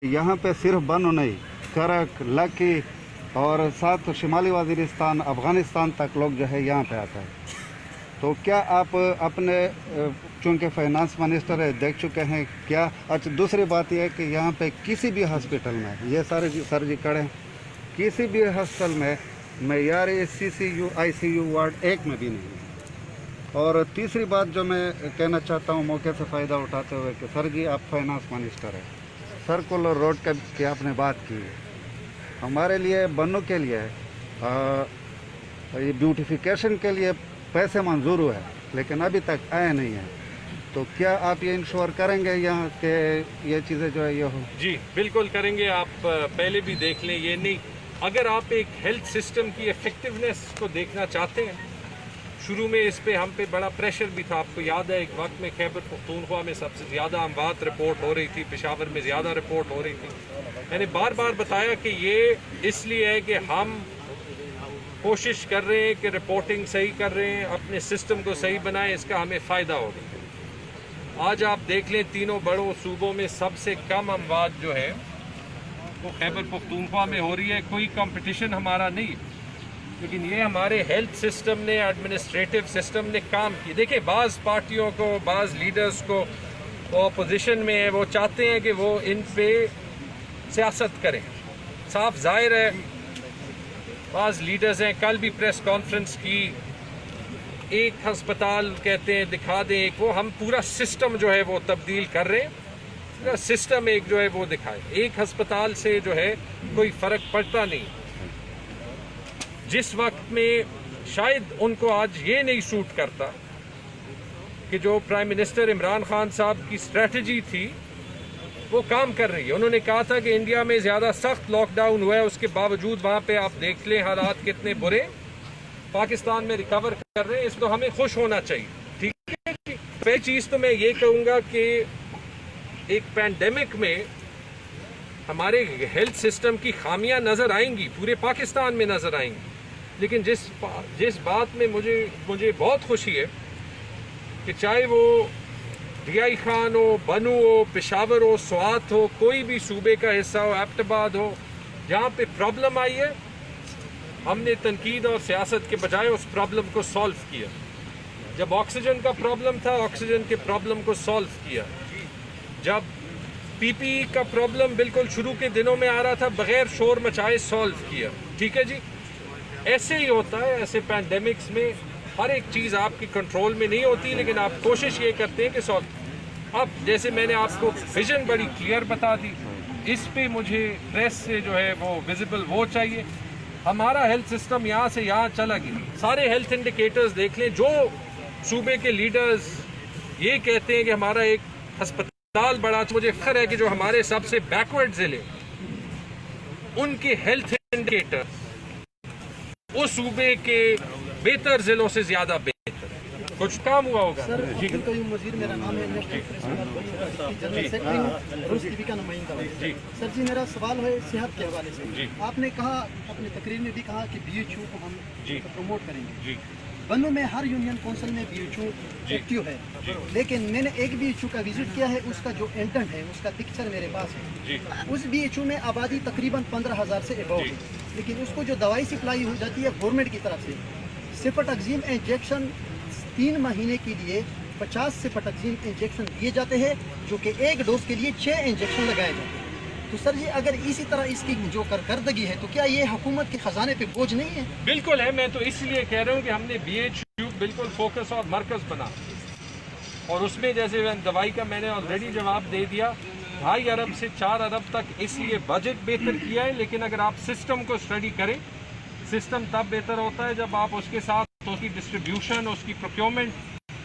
यहाँ पे सिर्फ बनो नहीं, करक, लकी और साथ शिमाली वज़ीरिस्तान, अफ़गानिस्तान तक लोग जो है यहाँ पे आता है। तो क्या आप अपने चूँकि फाइनेंस मिनिस्टर है देख चुके हैं क्या? अच्छा, दूसरी बात यह है कि यहाँ पे किसी भी हॉस्पिटल में, ये सारे सर जी खड़े हैं, किसी भी हॉस्पिटल में मेयार CCU ICU वार्ड एक में भी नहीं है। और तीसरी बात जो मैं कहना चाहता हूँ मौके से फ़ायदा उठाते हुए कि सर जी आप फाइनेंस मिनिस्टर है, सर्कुलर रोड की आपने बात की है, हमारे लिए बन्नू के लिए ये ब्यूटिफिकेशन के लिए पैसे मंजूर हुए हैं लेकिन अभी तक आए नहीं हैं। तो क्या आप ये इंश्योर करेंगे यहाँ के ये चीज़ें जो है ये हो? जी बिल्कुल करेंगे। आप पहले भी देख लें, ये नहीं, अगर आप एक हेल्थ सिस्टम की इफेक्टिवनेस को देखना चाहते हैं, शुरू में इस पे हम पे बड़ा प्रेशर भी था। आपको याद है एक वक्त में खैबर पख्तूनख्वा में सबसे ज़्यादा अमवात रिपोर्ट हो रही थी, पेशावर में ज़्यादा रिपोर्ट हो रही थी। मैंने बार बार बताया कि ये इसलिए है कि हम कोशिश कर रहे हैं कि रिपोर्टिंग सही कर रहे हैं, अपने सिस्टम को सही बनाएं, इसका हमें फ़ायदा होगा। आज आप देख लें तीनों बड़ों सूबों में सबसे कम अमवात जो है वो खैबर पख्तूनख्वा में हो रही है। कोई कंपटीशन हमारा नहीं, लेकिन ये हमारे हेल्थ सिस्टम ने, एडमिनिस्ट्रेटिव सिस्टम ने काम किया। देखिए बाज़ पार्टियों को, बाज़ लीडर्स को, वो अपोजिशन में है, वो चाहते हैं कि वो इन पे सियासत करें। साफ जाहिर है बाज़ लीडर्स हैं, कल भी प्रेस कॉन्फ्रेंस की, एक हस्पताल कहते हैं दिखा दें एक, वो हम पूरा सिस्टम जो है वो तब्दील कर रहे हैं, पूरा सिस्टम एक जो है वो दिखाए। एक हस्पताल से जो है कोई फ़र्क पड़ता नहीं। जिस वक्त में शायद उनको आज ये नहीं सूट करता कि जो प्राइम मिनिस्टर इमरान खान साहब की स्ट्रेटजी थी वो काम कर रही है। उन्होंने कहा था कि इंडिया में ज़्यादा सख्त लॉकडाउन हुआ है, उसके बावजूद वहाँ पे आप देख लें हालात कितने बुरे, पाकिस्तान में रिकवर कर रहे हैं। इस तो हमें खुश होना चाहिए, ठीक है। पहली चीज़ तो मैं ये कहूँगा कि एक पैंडेमिक में हमारे हेल्थ सिस्टम की खामियां नज़र आएंगी, पूरे पाकिस्तान में नज़र आएंगी, लेकिन जिस बात में मुझे बहुत खुशी है कि चाहे वो DI खान हो, बनू हो, पेशावर हो, स्वात हो, कोई भी सूबे का हिस्सा हो, एबटाबाद हो, जहाँ पे प्रॉब्लम आई है हमने तनकीद और सियासत के बजाय उस प्रॉब्लम को सॉल्व किया। जब ऑक्सीजन का प्रॉब्लम था, ऑक्सीजन के प्रॉब्लम को सॉल्व किया। जब PPE का प्रॉब्लम बिल्कुल शुरू के दिनों में आ रहा था, बगैर शोर मचाए सॉल्व किया, ठीक है जी। ऐसे ही होता है, ऐसे पैंडेमिक्स में हर एक चीज़ आपकी कंट्रोल में नहीं होती, लेकिन आप कोशिश ये करते हैं कि सॉल्व। अब जैसे मैंने आपको विजन बड़ी क्लियर बता दी, इस पे मुझे प्रेस से जो है वो विजिबल वो चाहिए। हमारा हेल्थ सिस्टम यहाँ से यहाँ चला गया। सारे हेल्थ इंडिकेटर्स देख लें, जो सूबे के लीडर्स ये कहते हैं कि हमारा एक अस्पताल बड़ा, मुझे फख्र है कि जो हमारे सबसे बैकवर्ड ज़िले उनके हेल्थ इंडिकेटर्स उस सूबे के बेहतर ज़िलों से ज़्यादा बेहतर है। कुछ काम हुआ होगा। सर, वज़ीर मेरा नाम है, जनरल सेक्रेटरी रूस टीवी का नुमाइंदा है। सर जी मेरा सवाल है सेहत के हवाले से। आपने कहा अपनी तकरीर में भी कहा कि BHU को हम प्रमोट करेंगे। बन्नू में हर यूनियन काउंसिल में BHU एक्टिव है, लेकिन मैंने एक BHU का विजिट किया है, उसका जो एंटेंट है उसका पिक्चर मेरे पास है। उस BHU में आबादी तकरीबन 15,000 से अबव है, लेकिन उसको जो दवाई सप्लाई हो जाती है गवर्नमेंट की तरफ से, सिफटैक्सीम इंजेक्शन 3 महीने के लिए 50 सिफटैक्सीम इंजेक्शन दिए जाते हैं, जो कि एक डोज के लिए 6 इंजेक्शन लगाए जाते हैं। तो सर जी अगर इसी तरह इसकी जो कारकर्दगी है तो क्या ये हुकूमत के खजाने पे बोझ नहीं है? बिल्कुल है। मैं तो इसलिए कह रहा हूँ कि हमने BHU बिल्कुल फोकस और मरकज बना, और उसमें जैसे दवाई का मैंने ऑलरेडी जवाब दे दिया, 2.5 अरब से 4 अरब तक इसलिए बजट बेहतर किया है। लेकिन अगर आप सिस्टम को स्टडी करें, सिस्टम तब बेहतर होता है जब आप उसके साथ उसकी डिस्ट्रीब्यूशन, उसकी प्रोक्योरमेंट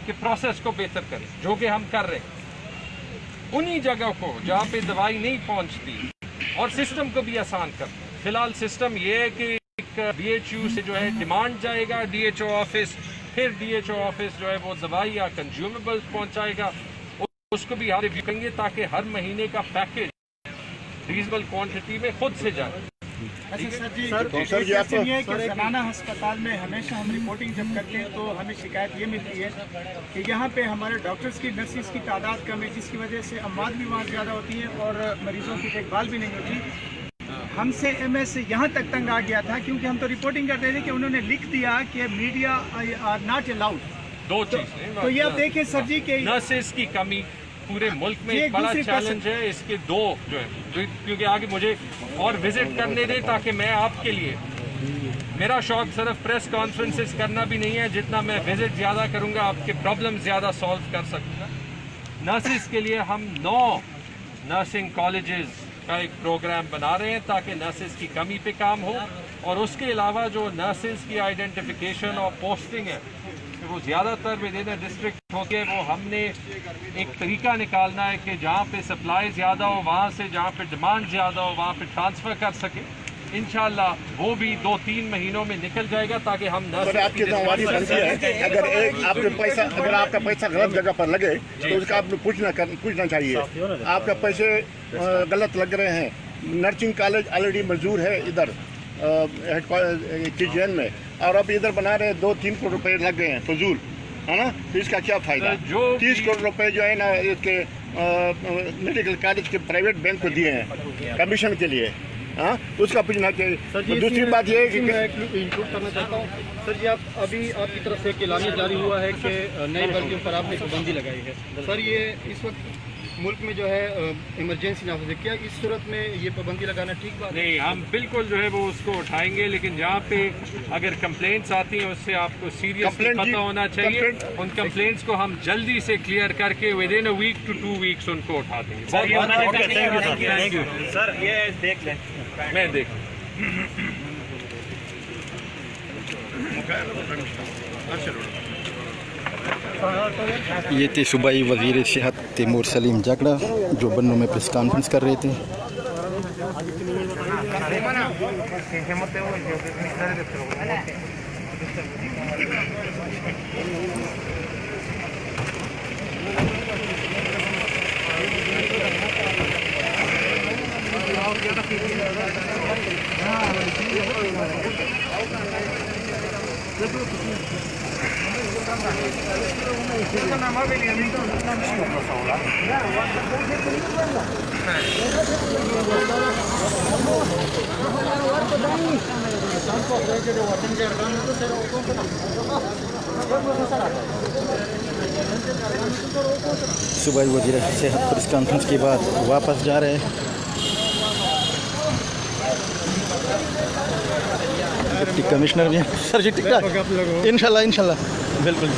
के प्रोसेस को बेहतर करें, जो कि हम कर रहे हैं। उन्हीं जगह को जहाँ पे दवाई नहीं पहुँचती, और सिस्टम को भी आसान कर। फिलहाल सिस्टम ये है कि एक BHU से जो है डिमांड जाएगा DHO ऑफिस, फिर DHO ऑफिस जो है वो दवाई या कंज्यूमेबल्स पहुँचाएगा, उसको भी हम रिव्यू करेंगे ताकि हर महीने का पैकेज रीजनेबल क्वांटिटी में खुद से जाए। अच्छा सर जी, तो सर जी आपको ये है कि ज़नाना अस्पताल में हमेशा हम रिपोर्टिंग जब करते हैं तो हमें शिकायत ये मिलती है कि यहाँ पे हमारे डॉक्टर्स की नर्सिस की तादाद कम है, जिसकी वजह से अमवात भी वहाँ ज़्यादा होती है और मरीज़ों की देखभाल भी नहीं होती। हमसे एमएस यहाँ तक तंग आ गया था क्योंकि हम तो रिपोर्टिंग करते थे कि उन्होंने लिख दिया कि मीडिया आर नॉट अलाउड। दो चीज़ तो ये आप देखें सर जी के नर्सेस की कमी पूरे मुल्क में एक बड़ा चैलेंज है। इसके दो जो है, क्योंकि आगे मुझे और विजिट करने दें ताकि मैं आपके लिए, मेरा शौक सिर्फ प्रेस कॉन्फ्रेंसेस करना भी नहीं है, जितना मैं विजिट ज़्यादा करूँगा आपके प्रॉब्लम ज़्यादा सॉल्व कर सकूँगा। नर्सिस के लिए हम 9 नर्सिंग कॉलेजेस का एक प्रोग्राम बना रहे हैं ताकि नर्सिस की कमी पे काम हो, और उसके अलावा जो नर्सिस की आइडेंटिफिकेशन और पोस्टिंग है वो ज़्यादातर विदिन डिस्ट्रिक्ट होती है, वो हमने एक तरीका निकालना है कि जहाँ पे सप्लाई ज़्यादा हो वहाँ से, जहाँ पे डिमांड ज़्यादा हो वहाँ पे ट्रांसफ़र कर सके। इंशाल्लाह वो भी 2-3 महीनों में निकल जाएगा ताकि हम आपकी जिम्मेदारी बनती है अगर आपका पैसा गलत जगह पर लगे तो उसका आपको पूछना चाहिए। आपका पैसे गलत लग रहे हैं, नर्सिंग कॉलेज ऑलरेडी मंजूर है इधर KGN में, और अब इधर बना रहे 2-3 करोड़ रुपए लग गए हैं फजूल, है ना। तो इसका क्या फायदा? जो 30 करोड़ रुपए जो है ना इसके मेडिकल कॉलेज के प्राइवेट बैंक को दिए हैं कमीशन के लिए, हाँ, उसका पूछना चाहिए। दूसरी बात ये है कि मैं इंक्लूड करना चाहता हूँ सर जी, आप अभी आपकी तरफ से एक ऐलान जारी हुआ है कि नई भर्तियों पर आपने पाबंदी लगाई है। सर ये इस वक्त मुल्क में जो है इमरजेंसी नाफिज है, क्या इस सूरत में ये पाबंदी लगाना ठीक बात नहीं? हम बिल्कुल जो है वो उसको उठाएंगे, लेकिन जहाँ पे अगर कंप्लेंट्स आती हैं उससे आपको सीरियसली पता होना चाहिए। उन कंप्लेंट्स को हम जल्दी से क्लियर करके within a week to 2 weeks उनको उठा देंगे। थैंक यू सर, ये देख लें, मैं देख ये थे सूबाई वज़ीर सेहत तैमूर सलीम जागड़ा जो बन्नू में प्रेस कॉन्फ्रेंस कर रहे थे। सूबाई वज़ीर सेहत प्रेस कॉन्फ्रेंस के बाद वापस जा रहे हैं। डिप्टी कमिश्नर भी हैं सर जी, इंशाल्लाह बिल्कुल।